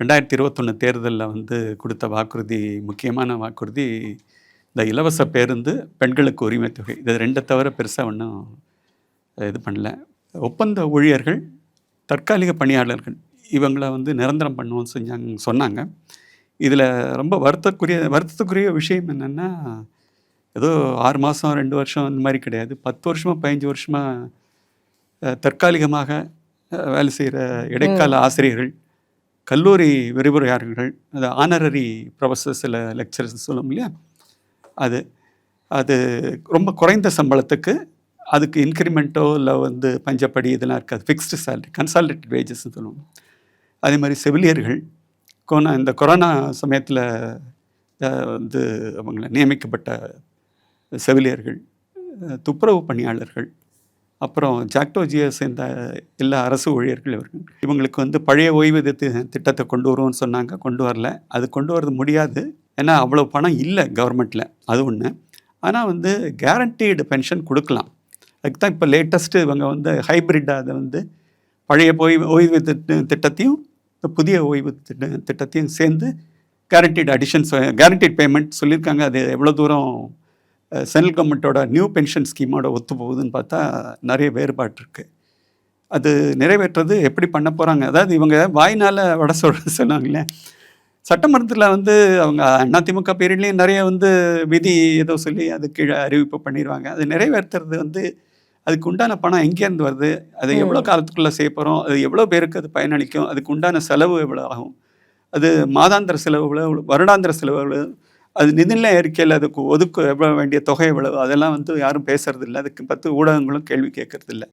2021 தேர்தலில் வந்து கொடுத்த வாக்குறுதி, முக்கியமான வாக்குறுதி இந்த இலவச பேருந்து, பெண்களுக்கு உரிமை தொகை. இது 2 தவிர பெருசா ஒண்ணும் இது பண்ணல. ஒப்பந்த ஊழியர்கள், தற்காலிக பணியாளர்கள் இவங்கள வந்து நிரந்தரம் பண்ணுவோம்னு சொன்னாங்க. இதில் ரொம்ப வருத்தத்துக்குரிய விஷயம் என்னென்னா, ஏதோ 6 மாதம் 2 வருஷம் இந்த மாதிரி கிடையாது. 10 வருஷமா 15 வருஷமா தற்காலிகமாக வேலை செய்கிற இடைக்கால ஆசிரியர்கள், கல்லூரி விரிவுரையாளர்கள், அது ஆனரரி ப்ரொஃபஸர்ஸ், சில லெக்சரர்ஸ் சொல்லுவோம் இல்லையா, அது அது ரொம்ப குறைந்த சம்பளத்துக்கு, அதுக்கு இன்க்ரிமெண்ட்டோ இல்லை வந்து பஞ்சப்படி இதெல்லாம் இருக்காது. ஃபிக்ஸ்டு சேலரி, கன்சாலிடேட்டட் வேஜஸ்ன்னு சொல்லுவோம். அதே மாதிரி செவிலியர்கள், இந்த கொரோனா சமயத்தில் வந்து அவங்கள நியமிக்கப்பட்ட செவிலியர்கள், துப்புரவு பணியாளர்கள், அப்புறம் ஜாக்டோஜியை சேர்ந்த எல்லா அரசு ஊழியர்கள் இவங்களுக்கு வந்து பழைய ஓய்வூதிய திட்டத்தை கொண்டு வருவோம்னு சொன்னாங்க. கொண்டு வரல. அது கொண்டு வரது முடியாது. ஏன்னா அவ்வளோ பணம் இல்லை கவர்மெண்ட்டில், அது ஒன்று. ஆனால் வந்து கேரண்டீடு பென்ஷன் கொடுக்கலாம். அதுக்கு தான் இப்போ லேட்டஸ்ட்டு இவங்க வந்து ஹைப்ரிட்டாக அதை வந்து பழைய ஓய்வு திட்டத்தையும் புதிய ஓய்வு திட்டத்தையும் சேர்ந்து கேரண்டீட் பேமெண்ட் சொல்லியிருக்காங்க. அது எவ்வளோ தூரம் சென்ட்ரல் கவர்மெண்ட்டோட நியூ பென்ஷன் ஸ்கீமோட ஒத்து போகுதுன்னு பார்த்தா நிறைய வேறுபாடு இருக்குது. அது நிறைவேற்றுறது எப்படி பண்ண போகிறாங்க? அதாவது இவங்க வாய்னால் வட சொன்னாங்களே, சட்டமன்றத்தில் வந்து அவங்க அதிமுக பீரியட்லேயும் நிறைய வந்து விதி ஏதோ சொல்லி அது கீழே அறிவிப்பு பண்ணிடுவாங்க. அது நிறைவேற்றுறது வந்து அதுக்கு உண்டான பணம் எங்கேருந்து வருது, அது எவ்வளோ காலத்துக்குள்ளே செய்ய போகிறோம், அது எவ்வளோ பேருக்கு அது பயனளிக்கும், அதுக்கு உண்டான செலவு எவ்வளோ ஆகும், அது மாதாந்திர செலவு எவ்வளோ, வருடாந்திர செலவு எவ்வளோ, அது நிதிநிலை அறிக்கையில் அதுக்கு ஒதுக்க எவ்வளோ வேண்டிய தொகை எவ்வளவு, அதெல்லாம் வந்து யாரும் பேசுறது இல்லை. அதுக்கு 10 ஊடகங்களும் கேள்வி கேட்கறது இல்லை.